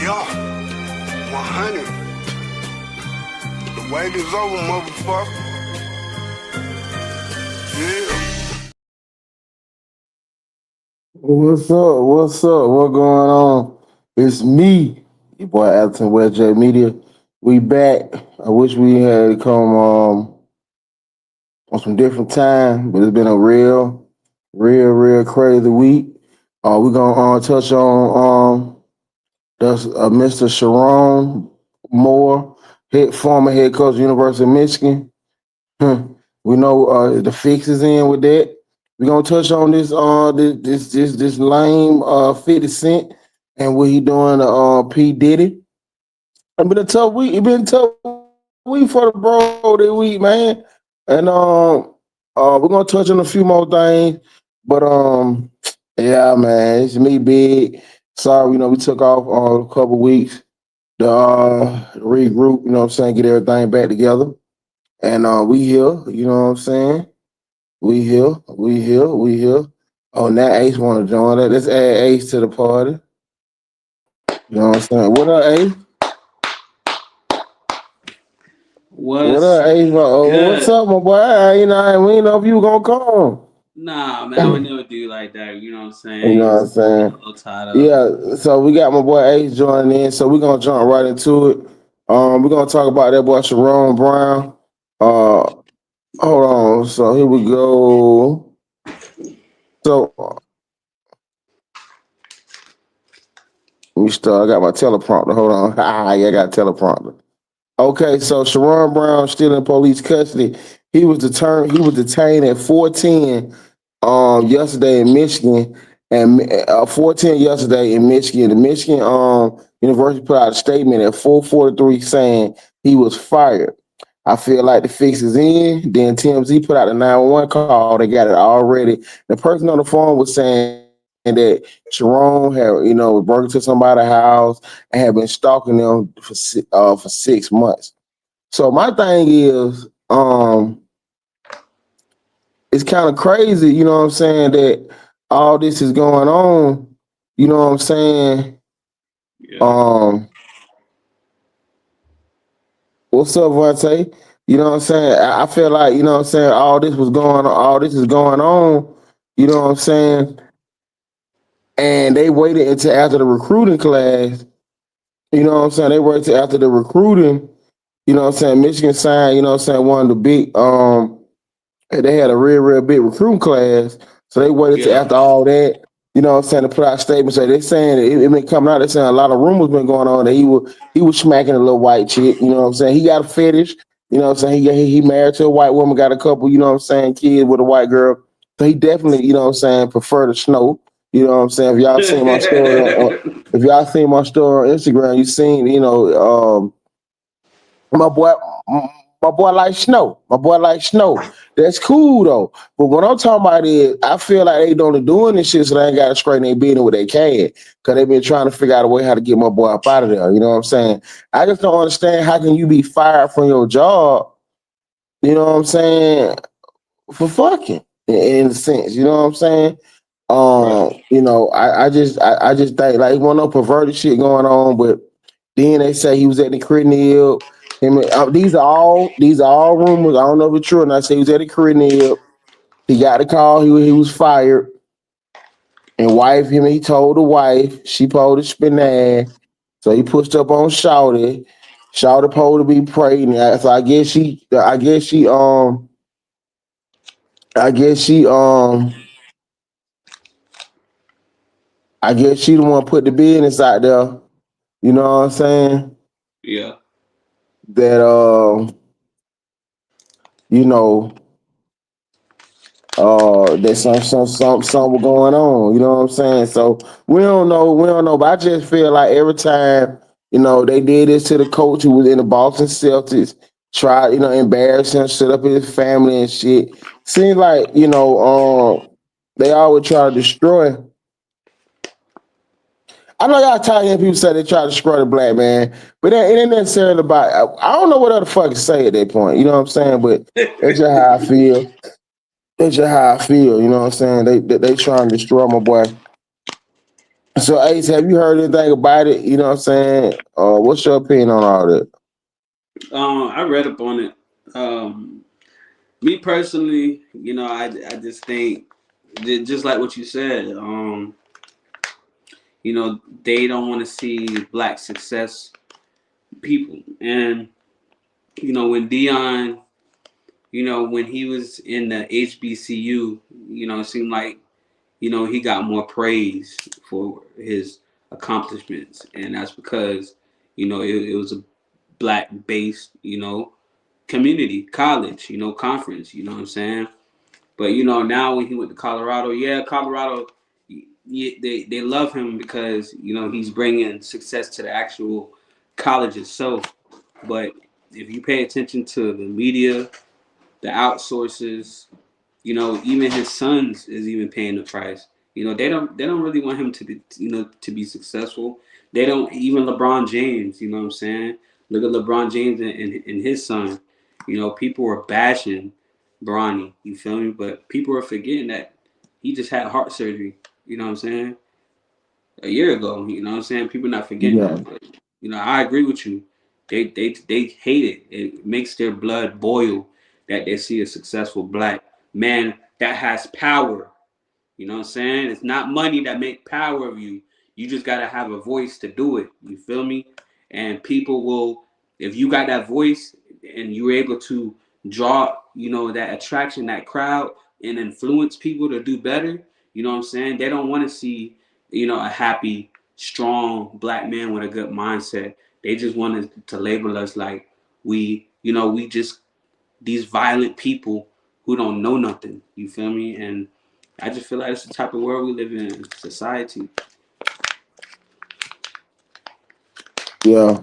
Yeah, 100. The wait is over, motherfucker. Yeah. What's up? What's up? What going on? It's me, your boy Alton West J Media. We back. I wish we had come on some different time, but it's been a real crazy week. We're gonna touch on that's Mr. Sharon Moore, former head coach of University of Michigan. We know the fix is in with that. We're gonna touch on this lame 50 Cent and what he doing to P. Diddy. It's been a tough week. It's been a tough week for the bro this week, man. And we're gonna touch on a few more things. But yeah, man, it's me big. Sorry, we took off a couple weeks to regroup, what I'm saying, get everything back together. And we here, you know what I'm saying? We here. Oh, now Ace want to join that. Let's add Ace to the party. You know what I'm saying? What up, Ace? What What's up, Ace? What's good? up, my boy? We ain't know if you were gonna come. Nah, man, I would never do like that. You know what I'm You know saying? what I'm Get saying? a little tied up. Yeah, so we got my boy Ace joining in. So we're gonna jump right into it. We're gonna talk about that boy Sharon Brown. Hold on. So here we go. So let me start. I got my teleprompter. Hold on. Yeah, I got a teleprompter. Okay, so Sharon Brown still in police custody. He was detained at 410 yesterday in Michigan, and 410 yesterday in Michigan. The Michigan University put out a statement at 4:43 saying he was fired. I feel like the fix is in. Then TMZ put out a 911 call. They got it already. The person on the phone was saying that Sharon had, was broken to somebody's house and had been stalking them for 6 months. So my thing is, it's kind of crazy, you know what I'm saying, that all this is going on. You know what I'm saying? Yeah. Um, what's up, Vontae? You know what I'm saying? I feel like, you know what I'm saying, all this is going on, you know what I'm saying? And they waited until after the recruiting class, you know what I'm saying? They waited until after the recruiting, you know what I'm saying? Michigan signed, you know what I'm saying, one of the big they had a real big recruiting class. So they waited till Yeah. after all that, you know what I'm saying, to put out statements. So they're saying it been coming out, they're saying a lot of rumors been going on that he was smacking a little white chick, you know what I'm saying? He got a fetish, you know what I'm saying? He married to a white woman, got a couple, you know what I'm saying, kids with a white girl. So he definitely, you know what I'm saying, prefer the snow. You know what I'm saying? If y'all seen my story on Instagram, you seen, my boy, my boy like snow. My boy like snow. That's cool though. But what I'm talking about is, I feel like they don't doing this shit, so they ain't got to straighten their business with their can, because they been trying to figure out a way how to get my boy up out of there. You know what I'm saying? I just don't understand how can you be fired from your job. You know what I'm saying? For fucking, in a sense. You know what I'm saying? Right. I just think like one no perverted shit going on, but then they say he was at the crib. These are all rumors. I don't know if it's true or not. Say he was at the crib. He got the call. He was fired. And he told the wife. She pulled the spinach. So he pushed up on Shawty. Shawty told to be pregnant. So I guess she the one put the business out there. You know what I'm saying? Yeah. That you know, there's something going on. You know what I'm saying? So we don't know. But I just feel like every time, they did this to the coach who was in the Boston Celtics, try, embarrass him, set up his family and shit. Seems like, they always try to destroy. I know y'all tired of hearing people say they try to destroy the black man, but it ain't necessarily about. I don't know what other fuck to say at that point. You know what I'm saying? But that's just how I feel. That's just how I feel. You know what I'm saying? They trying to destroy my boy. So Ace, have you heard anything about it? You know what I'm saying? What's your opinion on all that? I read up on it. Me personally, I just think just like what you said. They don't want to see black success people, and when Dion, when he was in the HBCU, it seemed like he got more praise for his accomplishments, and that's because it was a black based community college conference. You know what I'm saying? But now when he went to Colorado, yeah, Colorado, they love him because he's bringing success to the actual college itself. But if you pay attention to the media, the outsources, even his sons is even paying the price. They don't really want him to be to be successful. They don't, even LeBron James. You know what I'm saying? Look at LeBron James and his son. People were bashing Bronny. You feel me? But people are forgetting that he just had heart surgery. You know what I'm saying? A year ago. You know what I'm saying? People not forgetting Yeah. that. But, I agree with you. They hate it. It makes their blood boil that they see a successful black man that has power. You know what I'm saying? It's not money that make power of you. You just gotta have a voice to do it. You feel me? And people will, if you got that voice and you're able to draw, that attraction, that crowd, and influence people to do better. You know what I'm saying? They don't want to see, a happy, strong black man with a good mindset. They just wanted to label us like we just these violent people who don't know nothing. You feel me? And I just feel like it's the type of world we live in, society. Yeah.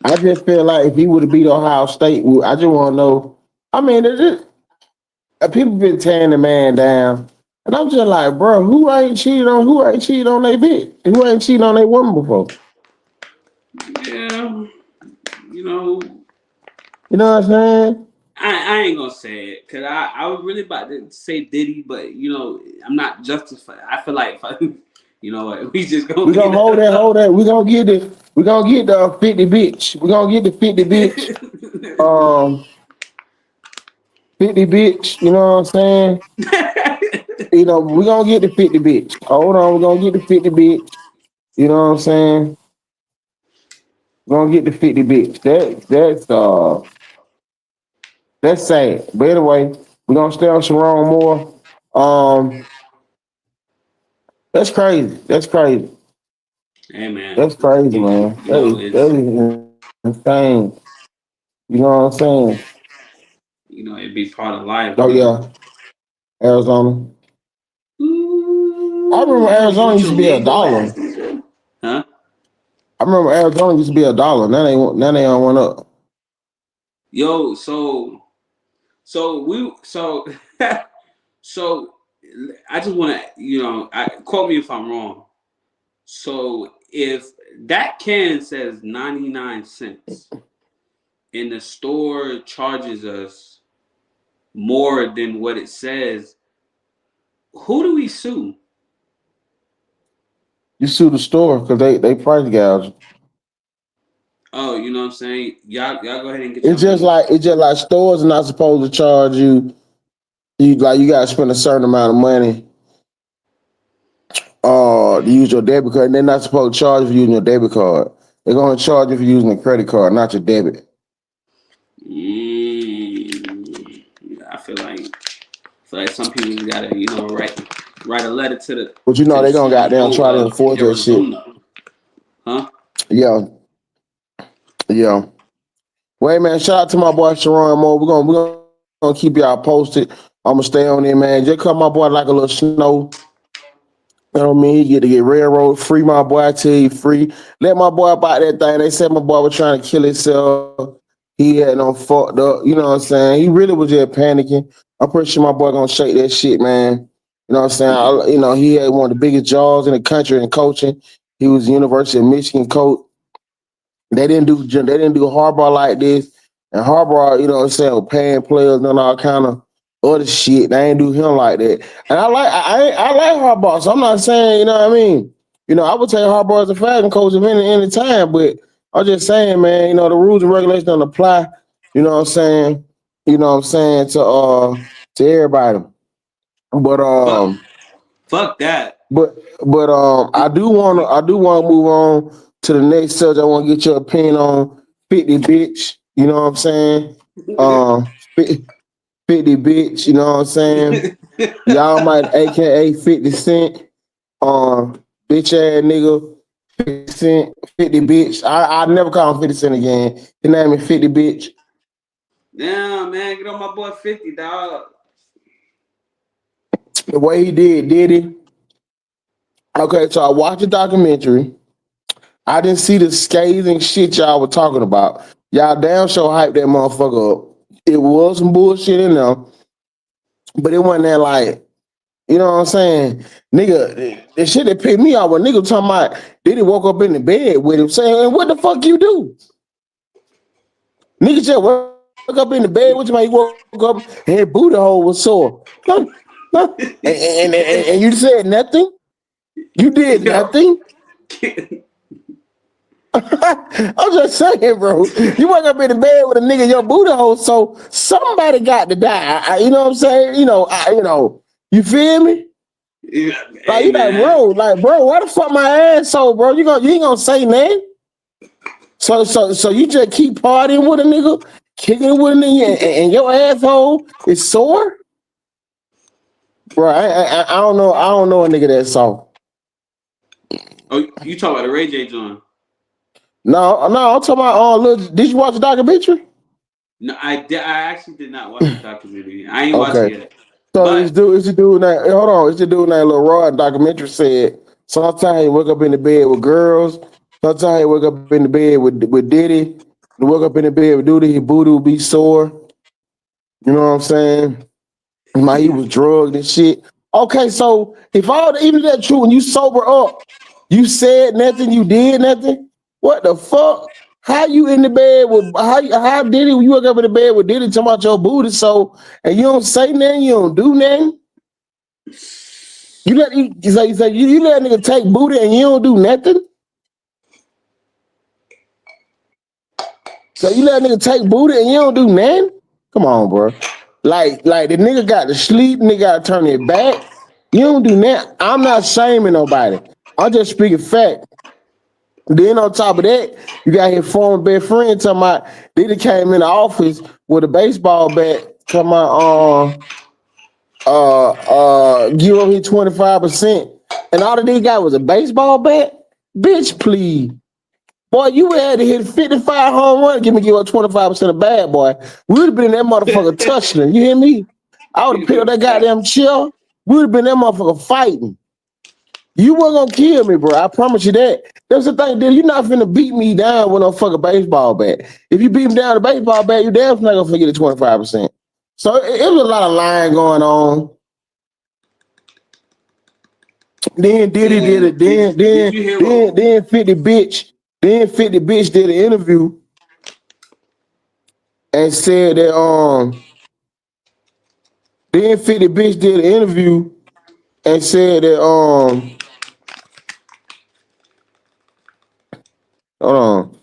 I just feel like if he would have beat Ohio State, I just want to know. I mean, people been tearing the man down, and I'm just like, bro, who ain't cheated on their bitch, who ain't cheated on their woman before? Yeah, you know, You know what I'm saying? I ain't gonna say it because I was really about to say Diddy, but I'm not justified. I feel like we just gonna We gonna hold that. We gonna get the 50 bitch. We gonna get the 50 bitch. 50 bitch. You know what I'm saying? We gonna get the 50 bitch. Hold on, we gonna get the 50 bitch. You know what I'm saying? We gonna get the 50 bitch. That's sad. But anyway, we gonna stay on Sharon Moore. Um, that's crazy. That's crazy. Hey man, That's crazy, you, man. you know it's That is insane. You know what I'm saying? it be part of life, Oh bro. yeah, Arizona. I Ooh, remember you Arizona want used your to be mango $1. ass, huh? I remember Arizona used to be $1. Now they on one up. Yo, so so I just want to quote me if I'm wrong. So if that can says 99 cents and the store charges us more than what it says, who do we sue? You sue the store because they price gouge. Oh, you know what I'm saying? Y'all go ahead and get your It's just money. like stores are not supposed to charge you. You gotta spend a certain amount of money to use your debit card. And they're not supposed to charge you for using your debit card. They're gonna charge you for using a credit card, not your debit. I feel like some people just gotta write a letter to the But to the they gonna goddamn CEO try to of enforce that shit. Arizona, huh? Yeah, yeah. Well, hey, man, shout out to my boy Sharon Moore. We're gonna keep y'all posted. I'm gonna stay on there, man. Just cut my boy like a little snow. You know what I mean? He get to get railroad free, my boy. I tell you, free. Let my boy buy that thing. They said my boy was trying to kill himself. He had no fucked up. You know what I'm saying? He really was just panicking. I'm pretty sure my boy gonna shake that shit, man. You know what I'm saying? He had one of the biggest jaws in the country in coaching. He was the University of Michigan coach. They didn't do Harbaugh like this. And Harbaugh, you know what I'm saying, paying players and all kind of other shit. They ain't do him like that. And I like Harbaugh. So I'm not saying, you know what I mean? You know, I would take Harbaugh as a fashion coach of any time, but I'm just saying, man, you know, the rules and regulations don't apply, you know what I'm saying? You know what I'm saying, to everybody. But Fuck, fuck that. but I do wanna move on to the next subject. I wanna get your opinion on 50 bitch. You know what I'm saying? Um 50 bitch, you know what I'm saying? Y'all might aka 50 Cent, bitch ass nigga, 50 Cent, 50 bitch. I never call him 50 Cent again. His name is 50 bitch. Damn, man, get on my boy 50, dog. The way he did he? Okay, so I watched the documentary. I didn't see the scathing shit y'all were talking about. Y'all damn sure hyped that motherfucker up. It was some bullshit in there, but it wasn't that like, you know what I'm saying? Nigga, the shit that pissed me off when nigga talking about did he woke up in the bed with him saying, what the fuck you do? Nigga just woke up in the bed with you, man. He woke up and his booty hole was sore. Huh? Huh? And you said nothing? You did Yo. nothing? I'm just saying, bro. You wake up in the bed with a nigga in your booty hole, so somebody got to die. You know what I'm saying? You feel me? Yeah, Like hey, you man. like, bro, why the fuck my asshole, bro? You ain't gonna say nothing. So you just keep partying with a nigga, kicking it with a nigga, and your asshole is sore, bro. I don't know. I don't know a nigga that's soft. Oh, you talk about the Ray J John. No. I'm talking about. Did you watch the documentary? No, I actually did not watch the documentary. I ain't watched Okay. it yet. So But it's the dude that hold on, it's the dude named Lil Rod documentary said sometimes he wake up in the bed with girls, sometimes he wake up in the bed with Diddy, he wake up in the bed with Duty, his booty will be sore. You know what I'm saying? My he was drugged and shit. Okay, so if even that true, when you sober up, you said nothing, you did nothing. What the fuck? How you in the bed with how Diddy? You wake up in the bed with Diddy talking about your booty, so and you don't say nothing, you don't do nothing. You let a nigga take booty and you don't do nothing. So you let a nigga take booty and you don't do nothing. Come on, bro. Like the nigga got to sleep, nigga got to turn it back. You don't do that. I'm not shaming nobody. I'm just speaking fact. Then on top of that, you got his former best friend talking about Diddy came in the office with a baseball bat talking about give him his 25%. And all the nigga got was a baseball bat? Bitch, please. Boy, you had to hit 55 home run, give up 25% of bad boy. We would have been in that motherfucker touching him. You hear me? I would have picked up that goddamn chair. We would have been that motherfucker fighting. You weren't gonna kill me, bro. I promise you that. That's the thing, dude. You're not finna beat me down with no fucking baseball bat. If you beat me down with a baseball bat, you damn not gonna forget the 25%. So it was a lot of lying going on. Then Diddy did it. Did you hear what? Then 50 bitch. Then 50 bitch did an interview and said that then 50 bitch did an interview and said that hold on.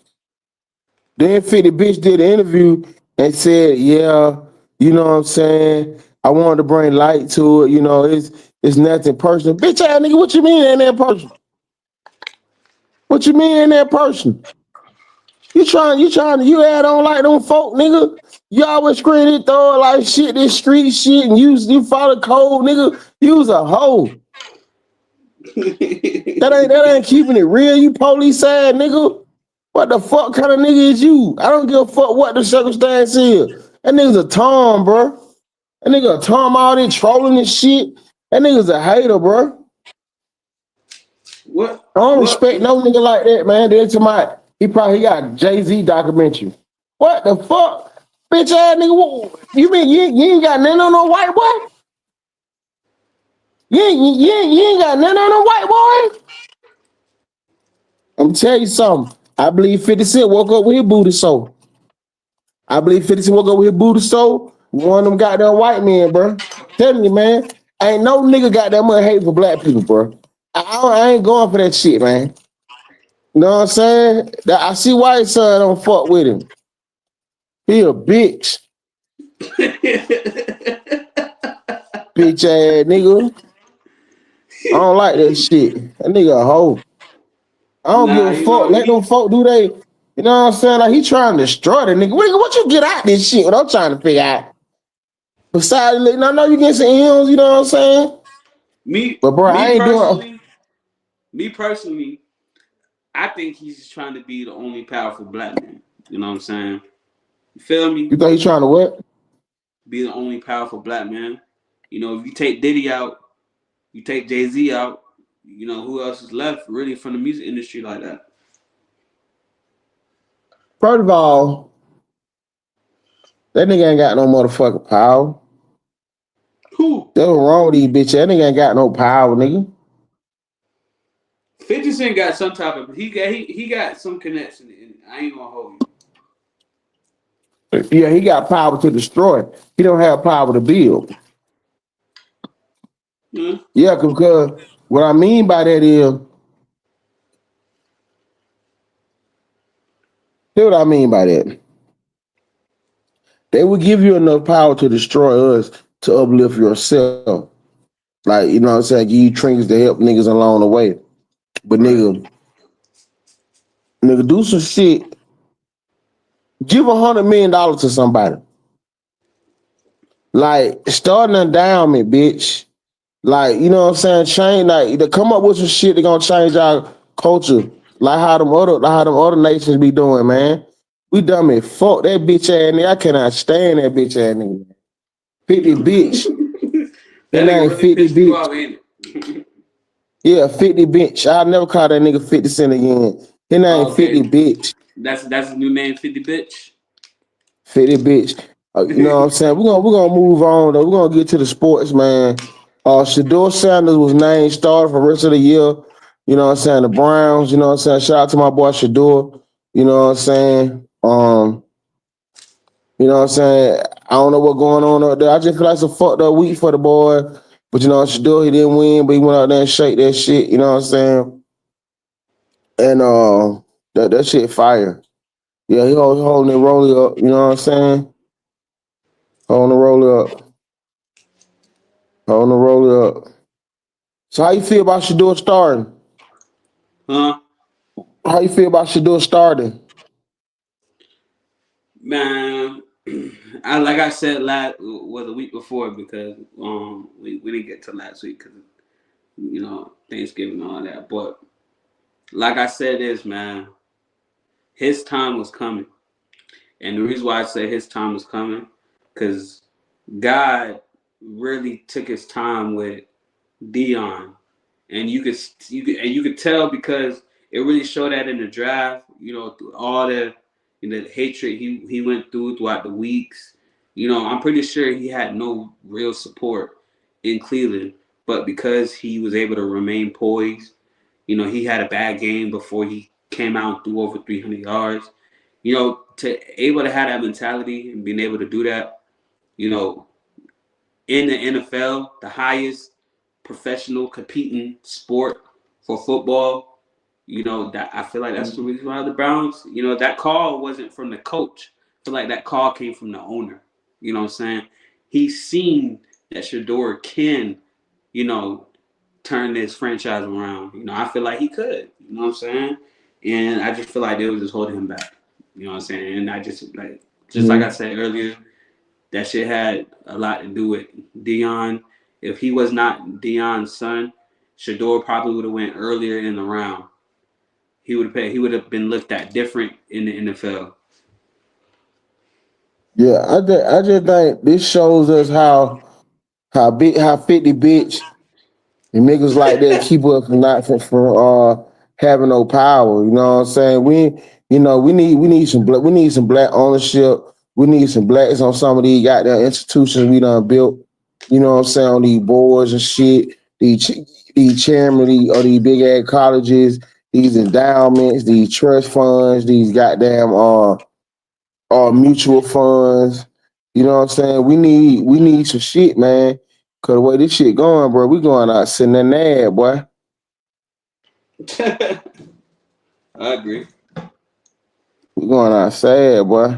Then 50 bitch did an interview and said, yeah, you know what I'm saying? I wanted to bring light to it, it's nothing personal. Bitch ass nigga, what you mean ain't that personal? What you mean ain't that personal? You add on like them folk, nigga. You always scream it, throw it like shit, this street shit, and you follow code, nigga. You was a hoe. That ain't keeping it real. You police ass nigga. What the fuck kind of nigga is you? I don't give a fuck what the circumstance is. That nigga's a Tom, bro. That nigga a Tom all this trolling and shit. That nigga's a hater, bro. What? I don't What? respect no nigga like that, man. He probably got Jay-Z documentary. What the fuck? Bitch ass nigga, you mean you ain't got nothing on no white boy? You ain't got nothing on no white boy? I'm telling you something. I believe 50 Cent woke up with his booty soul. I believe 50 Cent woke up with his booty soul One of them goddamn white men, bro. Telling you, man. Ain't no nigga got that much hate for black people, bro. I ain't going for that shit, man. You know what I'm saying? I see white son don't fuck with him. He a bitch. Bitch ass nigga. I don't like that shit. That nigga a hoe. I don't give Nah, a you fuck. know Let them he. folk do they. You know what I'm saying? Like he trying to destroy the nigga. What you get out this shit? What I'm trying to figure out. Besides, I know you get some M's. You know what I'm saying? Me, But bro, I me ain't doing. personally, me personally, I think he's just trying to be the only powerful black man. You know what I'm saying? You feel me? You think he trying to what? Be the only powerful black man. You know, if you take Diddy out, you take Jay-Z out, you know, who else is left really from the music industry like that? First of all, that nigga ain't got no motherfucking power. Who? That's what's wrong with these bitches. That nigga ain't got no power, nigga. 50 Cent got some type of he got some connection. And I ain't gonna hold you. Yeah, he got power to destroy. He don't have power to build. Hmm? Yeah, because what I mean by that is, here's what I mean by that. They will give you enough power to destroy us to uplift yourself. Like, you know what I'm saying? Give you trinkets to help niggas along the way. But Right. nigga, do some shit. Give $100 million to somebody. Like, start an endowment, bitch. Like, you know what I'm saying? Change, like, to come up with some shit that gonna change our culture. Like how them other nations be doing, man. We dumb as fuck. That bitch ass nigga. I cannot stand that bitch ass nigga. 50 bitch. His That nigga name really 50 pissed you bitch. off, ain't it? Yeah, 50 bitch. I'll never call that nigga 50 Cent again. His name 50 Okay. bitch. That's his new name, 50 bitch. 50 bitch. You know what I'm saying? We're gonna move on though. We're gonna get to the sports, man. Shador Sanders was named starter for the rest of the year. You know what I'm saying? The Browns, you know what I'm saying? Shout out to my boy Shador. You know what I'm saying? You know what I'm saying? I don't know what's going on up there. I just feel like it's a fucked up week for the boy. But you know, Shador, he didn't win, but he went out there and shake that shit, you know what I'm saying? And that shit fire. Yeah, he holding it rolling up, you know what I'm saying? Holding the roller up. Holding the roller up. So how you feel about Shador starting? Huh? How you feel about Shador starting? Man, I like I said last was a week before because we didn't get to last week because you know Thanksgiving and all that. But like I said, is man, his time was coming, and the reason why I say his time was coming because God really took his time with Dion, and you could tell because it really showed that in the draft. You know, through all the hatred he went through throughout the weeks. You know, I'm pretty sure he had no real support in Cleveland, but because he was able to remain poised, you know, he had a bad game before he came out and threw over 300 yards. You know, to able to have that mentality and being able to do that, you know, in the NFL, the highest professional competing sport for football. You know, that I feel like that's the reason why the Browns, you know, that call wasn't from the coach. I feel like that call came from the owner. You know what I'm saying? He's seen that Shador can, you know, turn this franchise around. You know, I feel like he could. You know what I'm saying? And I just feel like they was just holding him back. You know what I'm saying? And I just like I Mm-hmm. said earlier, that shit had a lot to do with Dion. If he was not Dion's son, Shador probably would have went earlier in the round. He would have been looked at different in the NFL. Yeah, I just think this shows us how 50 bitch and niggas like that keep us from not from having no power. You know what I'm saying? We need some black ownership. We need some blacks on some of these goddamn institutions we done built. You know what I'm saying, on these boards and shit. These chairmen of these big ass colleges, these endowments, these trust funds, these goddamn mutual funds. You know what I'm saying? We need some shit, man. Cause the way this shit going, bro, we going out sitting in there, boy. I agree. We going out sad, boy.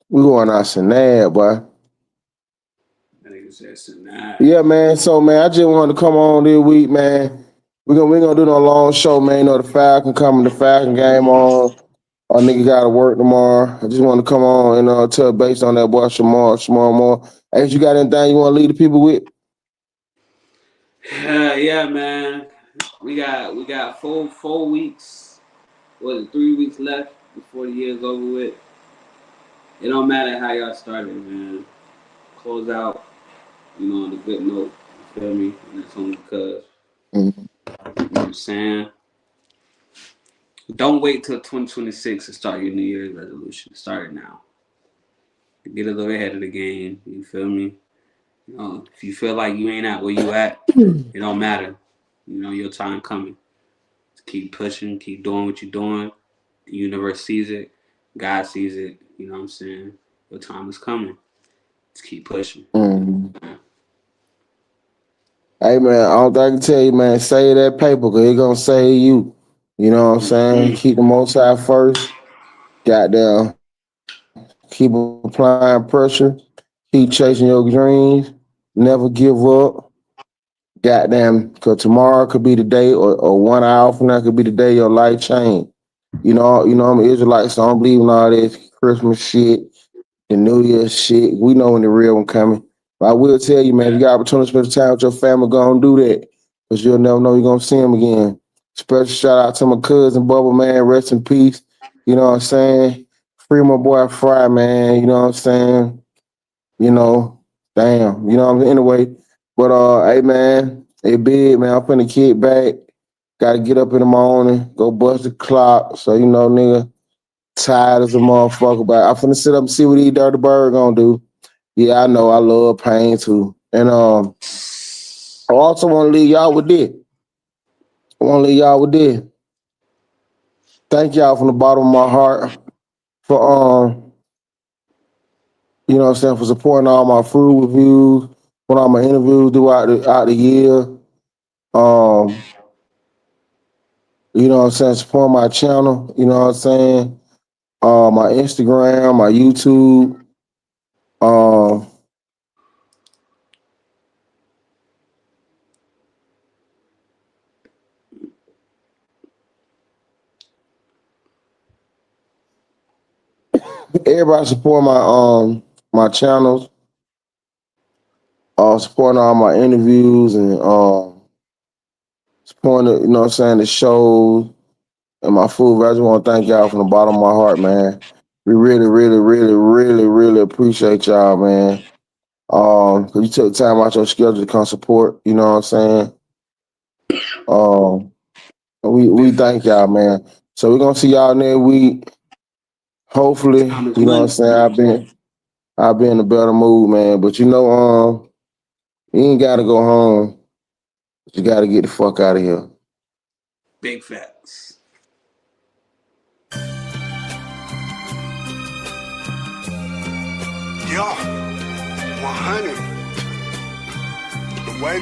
We going out sitting there, boy. I think it's just nah. Yeah, man. So, man, I just wanted to come on this week, man. We gonna do no long show, man. You know the Falcon coming, the Falcon game on. Our nigga got to work tomorrow. I just want to come on and touch base on that boy Shamar more. Hey, you got anything you want to leave the people with? Yeah, man. We got 4 weeks. Was it 3 weeks left before the year's over with? It don't matter how y'all started, man. Close out, on a good note. You feel me? And that's only because, Mm-hmm. you know what I'm saying? Don't wait till 2026 to start your New Year's resolution. Start it now. Get a little ahead of the game. You feel me? If you feel like you ain't at where you at, it don't matter. Your time coming. Just keep pushing, keep doing what you're doing. The universe sees it. God sees it. You know what I'm saying? Your time is coming. Just keep pushing. Mm-hmm. Hey, man, all I can tell you, man, save that paper because it going to save you. You know what I'm saying? Keep the most high first. Goddamn. Keep applying pressure. Keep chasing your dreams. Never give up. Goddamn, because tomorrow could be the day, or 1 hour from now could be the day your life changed. I'm an Israelite, so I don't believe in all this Christmas shit, the New Year's shit. We know when the real one coming. But I will tell you, man, if you got opportunity to spend time with your family, go and do that. Because you'll never know you're going to see them again. Special shout out to my cousin, Bubba, man. Rest in peace. You know what I'm saying? Free my boy Fry, man. You know what I'm saying? Damn. You know what I'm saying? Anyway, but hey, man, hey, big, man, I'm finna kick back. Got to get up in the morning, go bust the clock. So, nigga, tired as a motherfucker. But I'm finna sit up and see what these Dirty Bird gonna do. Yeah, I know. I love pain, too. And I also want to leave y'all with this. Thank y'all from the bottom of my heart for, for supporting all my food reviews, for all my interviews throughout the year. Support my channel, my Instagram, my YouTube. Everybody support my channels, supporting all my interviews and supporting the shows and my food. I just want to thank y'all from the bottom of my heart, man. We really, really, really, really, really appreciate y'all, man. 'Cause you took time out your schedule to come support, you know what I'm saying? We thank y'all, man. So we're gonna see y'all next week. Hopefully, you know what I'm saying. I've been in a better mood, man. But you ain't gotta go home. You gotta get the fuck out of here. Big facts. Yeah, 100. The way